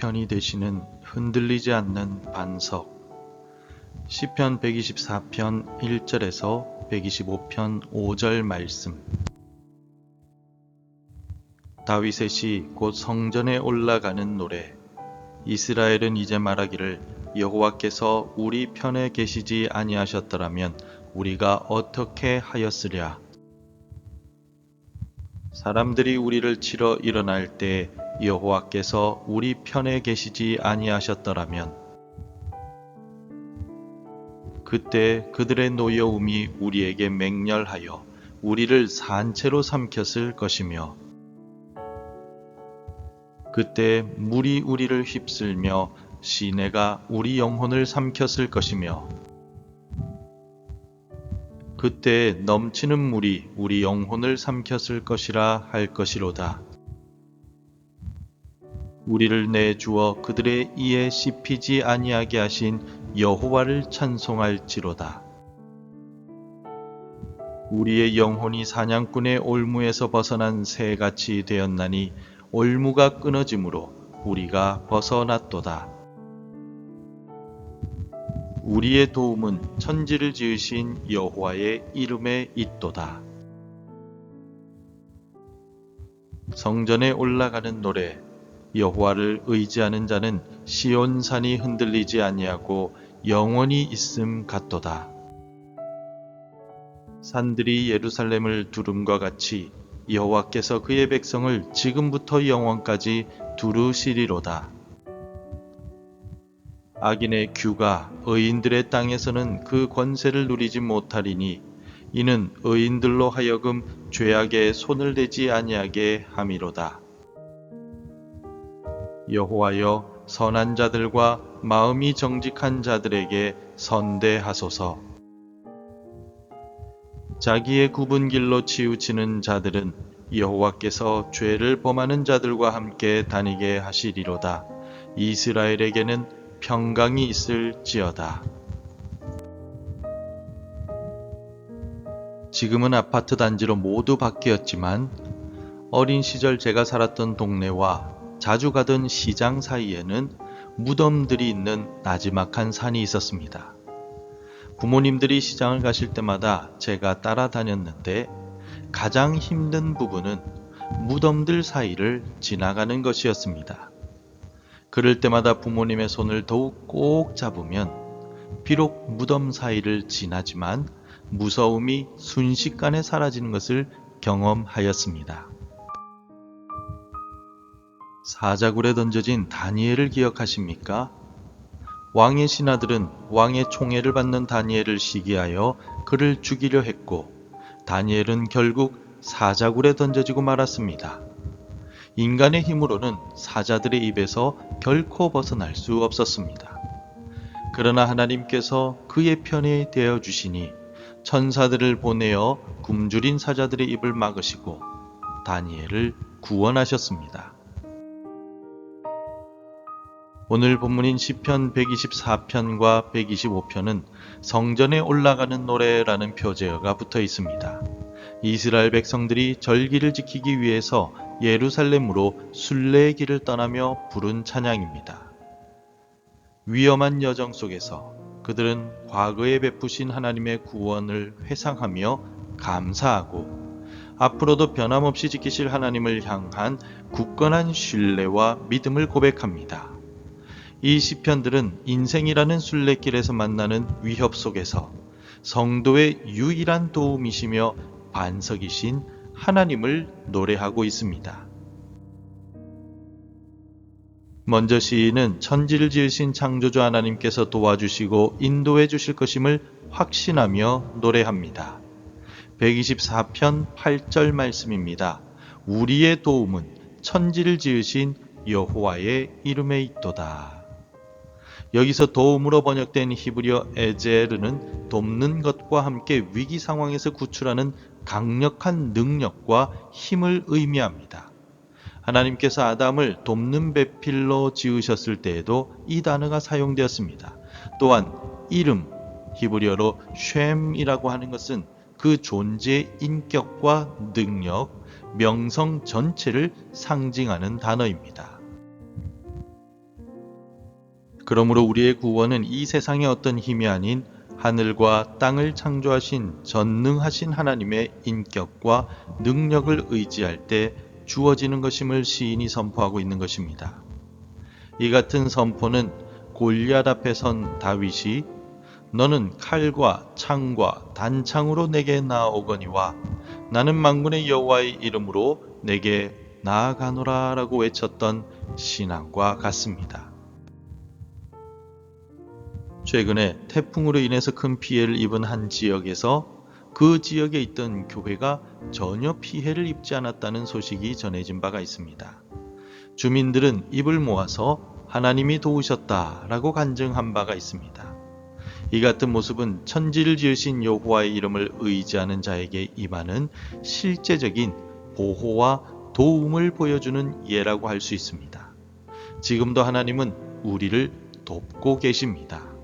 편이 되시는 흔들리지 않는 반석. 시편 124편 1절에서 125편 5절 말씀. 다윗의 시 곧 성전에 올라가는 노래. 이스라엘은 이제 말하기를 여호와께서 우리 편에 계시지 아니하셨더라면 우리가 어떻게 하였으랴. 사람들이 우리를 치러 일어날 때 여호와께서 우리 편에 계시지 아니하셨더라면 그때 그들의 노여움이 우리에게 맹렬하여 우리를 산채로 삼켰을 것이며 그때 물이 우리를 휩쓸며 시내가 우리 영혼을 삼켰을 것이며 그때 넘치는 물이 우리 영혼을 삼켰을 것이라 할 것이로다. 우리를 내주어 그들의 이에 씹히지 아니하게 하신 여호와를 찬송할지로다. 우리의 영혼이 사냥꾼의 올무에서 벗어난 새같이 되었나니 올무가 끊어짐으로 우리가 벗어났도다. 우리의 도움은 천지를 지으신 여호와의 이름에 있도다. 성전에 올라가는 노래. 여호와를 의지하는 자는 시온산이 흔들리지 아니하고 영원히 있음 같도다. 산들이 예루살렘을 두름과 같이 여호와께서 그의 백성을 지금부터 영원까지 두루시리로다. 악인의 규가 의인들의 땅에서는 그 권세를 누리지 못하리니 이는 의인들로 하여금 죄악에 손을 대지 아니하게 함이로다. 여호와여, 선한 자들과 마음이 정직한 자들에게 선대하소서. 자기의 굽은 길로 치우치는 자들은 여호와께서 죄를 범하는 자들과 함께 다니게 하시리로다. 이스라엘에게는 평강이 있을지어다. 지금은 아파트 단지로 모두 바뀌었지만 어린 시절 제가 살았던 동네와 자주 가던 시장 사이에는 무덤들이 있는 나지막한 산이 있었습니다. 부모님들이 시장을 가실 때마다 제가 따라다녔는데 가장 힘든 부분은 무덤들 사이를 지나가는 것이었습니다. 그럴 때마다 부모님의 손을 더욱 꼭 잡으면 비록 무덤 사이를 지나지만 무서움이 순식간에 사라지는 것을 경험하였습니다. 사자굴에 던져진 다니엘을 기억하십니까? 왕의 신하들은 왕의 총애를 받는 다니엘을 시기하여 그를 죽이려 했고 다니엘은 결국 사자굴에 던져지고 말았습니다. 인간의 힘으로는 사자들의 입에서 결코 벗어날 수 없었습니다. 그러나 하나님께서 그의 편에 되어 주시니 천사들을 보내어 굶주린 사자들의 입을 막으시고 다니엘을 구원하셨습니다. 오늘 본문인 시편 124편과 125편은 성전에 올라가는 노래라는 표제어가 붙어 있습니다. 이스라엘 백성들이 절기를 지키기 위해서 예루살렘으로 순례의 길을 떠나며 부른 찬양입니다. 위험한 여정 속에서 그들은 과거에 베푸신 하나님의 구원을 회상하며 감사하고 앞으로도 변함없이 지키실 하나님을 향한 굳건한 신뢰와 믿음을 고백합니다. 이 시편들은 인생이라는 순례길에서 만나는 위협 속에서 성도의 유일한 도움이시며 반석이신 하나님을 노래하고 있습니다. 먼저 시인은 천지를 지으신 창조주 하나님께서 도와주시고 인도해 주실 것임을 확신하며 노래합니다. 124편 8절 말씀입니다. 우리의 도움은 천지를 지으신 여호와의 이름에 있도다. 여기서 도움으로 번역된 히브리어 에제르는 돕는 것과 함께 위기 상황에서 구출하는 강력한 능력과 힘을 의미합니다. 하나님께서 아담을 돕는 배필로 지으셨을 때에도 이 단어가 사용되었습니다. 또한 이름, 히브리어로 쉔이라고 하는 것은 그 존재의 인격과 능력, 명성 전체를 상징하는 단어입니다. 그러므로 우리의 구원은 이 세상의 어떤 힘이 아닌 하늘과 땅을 창조하신 전능하신 하나님의 인격과 능력을 의지할 때 주어지는 것임을 시인이 선포하고 있는 것입니다. 이 같은 선포는 골리앗 앞에 선 다윗이 너는 칼과 창과 단창으로 내게 나아오거니와 나는 만군의 여호와의 이름으로 내게 나아가노라 라고 외쳤던 신앙과 같습니다. 최근에 태풍으로 인해서 큰 피해를 입은 한 지역에서 그 지역에 있던 교회가 전혀 피해를 입지 않았다는 소식이 전해진 바가 있습니다. 주민들은 입을 모아서 하나님이 도우셨다라고 간증한 바가 있습니다. 이 같은 모습은 천지를 지으신 여호와의 이름을 의지하는 자에게 임하는 실제적인 보호와 도움을 보여주는 예라고 할 수 있습니다. 지금도 하나님은 우리를 돕고 계십니다.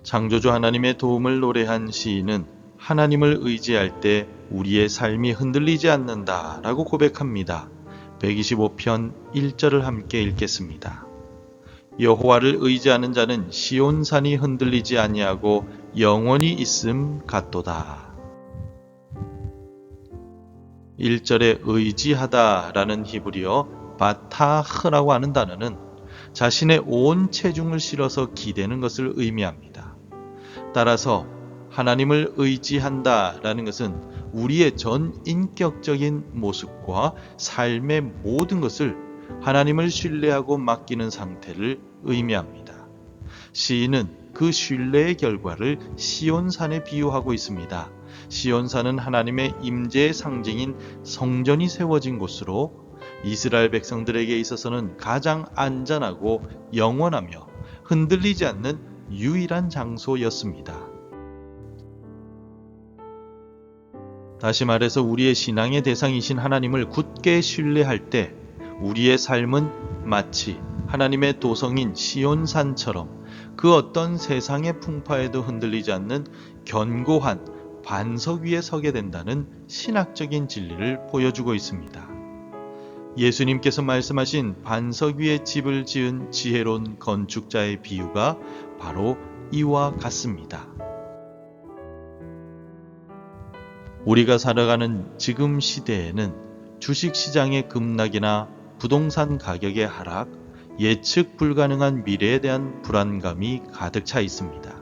창조주 하나님의 도움을 노래한 시인은 하나님을 의지할 때 우리의 삶이 흔들리지 않는다 라고 고백합니다. 125편 1절을 함께 읽겠습니다. 여호와를 의지하는 자는 시온산이 흔들리지 아니하고 영원히 있음 같도다. 1절에 의지하다 라는 히브리어 바타흐라고 하는 단어는 자신의 온 체중을 실어서 기대는 것을 의미합니다. 따라서 하나님을 의지한다 라는 것은 우리의 전 인격적인 모습과 삶의 모든 것을 하나님을 신뢰하고 맡기는 상태를 의미합니다. 시인은 그 신뢰의 결과를 시온산에 비유하고 있습니다. 시온산은 하나님의 임재의 상징인 성전이 세워진 곳으로 이스라엘 백성들에게 있어서는 가장 안전하고 영원하며 흔들리지 않는 유일한 장소였습니다. 다시 말해서 우리의 신앙의 대상이신 하나님을 굳게 신뢰할 때 우리의 삶은 마치 하나님의 도성인 시온산처럼 그 어떤 세상의 풍파에도 흔들리지 않는 견고한 반석 위에 서게 된다는 신학적인 진리를 보여주고 있습니다. 예수님께서 말씀하신 반석 위에 집을 지은 지혜로운 건축자의 비유가 바로 이와 같습니다. 우리가 살아가는 지금 시대에는 주식시장의 급락이나 부동산 가격의 하락, 예측 불가능한 미래에 대한 불안감이 가득 차 있습니다.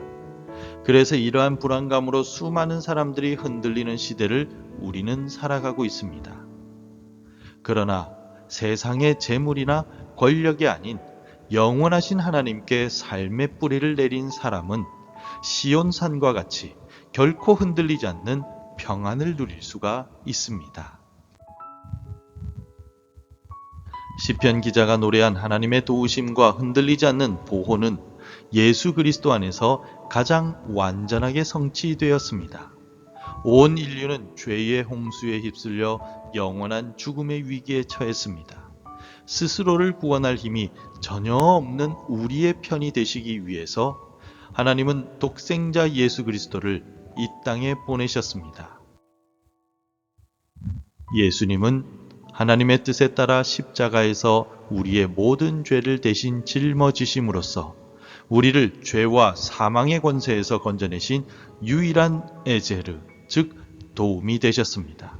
그래서 이러한 불안감으로 수많은 사람들이 흔들리는 시대를 우리는 살아가고 있습니다. 그러나 세상의 재물이나 권력이 아닌 영원하신 하나님께 삶의 뿌리를 내린 사람은 시온산과 같이 결코 흔들리지 않는 평안을 누릴 수가 있습니다. 시편 기자가 노래한 하나님의 도우심과 흔들리지 않는 보호는 예수 그리스도 안에서 가장 완전하게 성취되었습니다. 온 인류는 죄의 홍수에 휩쓸려 영원한 죽음의 위기에 처했습니다. 스스로를 구원할 힘이 전혀 없는 우리의 편이 되시기 위해서 하나님은 독생자 예수 그리스도를 이 땅에 보내셨습니다. 예수님은 하나님의 뜻에 따라 십자가에서 우리의 모든 죄를 대신 짊어지심으로써 우리를 죄와 사망의 권세에서 건져내신 유일한 에제르, 즉 도움이 되셨습니다.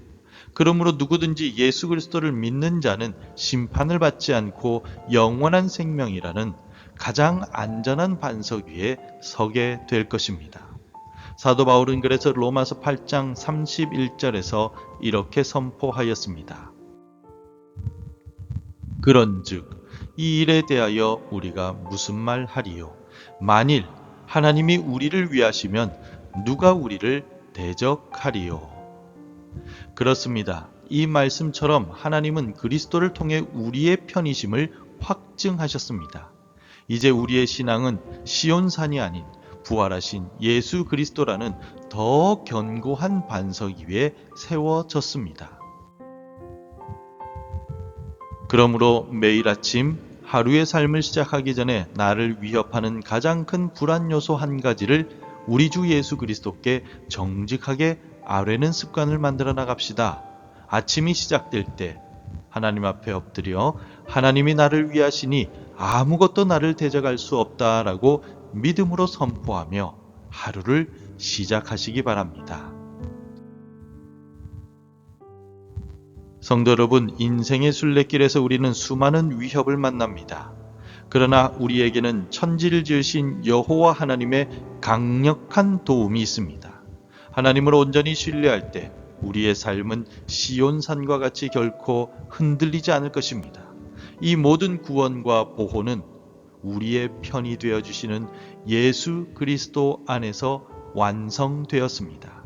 그러므로 누구든지 예수 그리스도를 믿는 자는 심판을 받지 않고 영원한 생명이라는 가장 안전한 반석 위에 서게 될 것입니다. 사도 바울은 그래서 로마서 8장 31절에서 이렇게 선포하였습니다. 그런즉 이 일에 대하여 우리가 무슨 말 하리요? 만일 하나님이 우리를 위하시면 누가 우리를 대적하리요? 그렇습니다. 이 말씀처럼 하나님은 그리스도를 통해 우리의 편이심을 확증하셨습니다. 이제 우리의 신앙은 시온산이 아닌 부활하신 예수 그리스도라는 더 견고한 반석 위에 세워졌습니다. 그러므로 매일 아침 하루의 삶을 시작하기 전에 나를 위협하는 가장 큰 불안 요소 한 가지를 우리 주 예수 그리스도께 정직하게 아뢰는 습관을 만들어 나갑시다. 아침이 시작될 때 하나님 앞에 엎드려 하나님이 나를 위하시니 아무것도 나를 대적할 수 없다라고 믿음으로 선포하며 하루를 시작하시기 바랍니다. 성도 여러분, 인생의 순례길에서 우리는 수많은 위협을 만납니다. 그러나 우리에게는 천지를 지으신 여호와 하나님의 강력한 도움이 있습니다. 하나님을 온전히 신뢰할 때 우리의 삶은 시온산과 같이 결코 흔들리지 않을 것입니다. 이 모든 구원과 보호는 우리의 편이 되어주시는 예수 그리스도 안에서 완성되었습니다.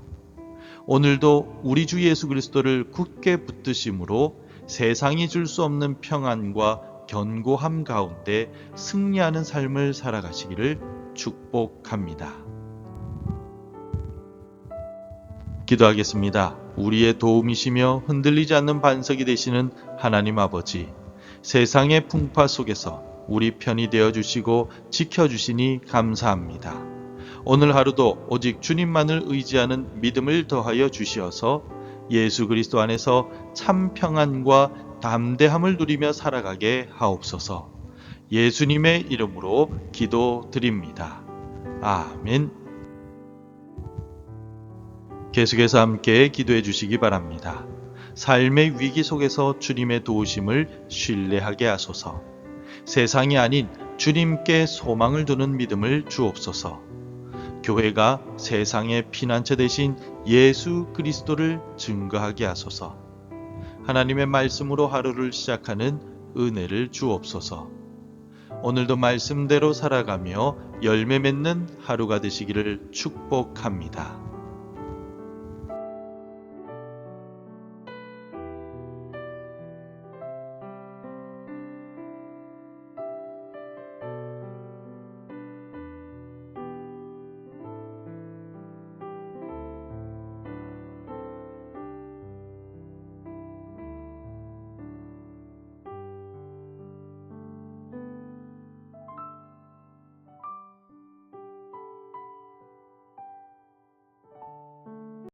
오늘도 우리 주 예수 그리스도를 굳게 붙드심으로 세상이 줄 수 없는 평안과 견고함 가운데 승리하는 삶을 살아가시기를 축복합니다. 기도하겠습니다. 우리의 도움이시며 흔들리지 않는 반석이 되시는 하나님 아버지, 세상의 풍파 속에서 우리 편이 되어주시고 지켜주시니 감사합니다. 오늘 하루도 오직 주님만을 의지하는 믿음을 더하여 주시어서 예수 그리스도 안에서 참 평안과 담대함을 누리며 살아가게 하옵소서. 예수님의 이름으로 기도드립니다. 아멘. 계속해서 함께 기도해 주시기 바랍니다. 삶의 위기 속에서 주님의 도우심을 신뢰하게 하소서. 세상이 아닌 주님께 소망을 두는 믿음을 주옵소서. 교회가 세상의 피난처 대신 예수 그리스도를 증거하게 하소서. 하나님의 말씀으로 하루를 시작하는 은혜를 주옵소서. 오늘도 말씀대로 살아가며 열매 맺는 하루가 되시기를 축복합니다.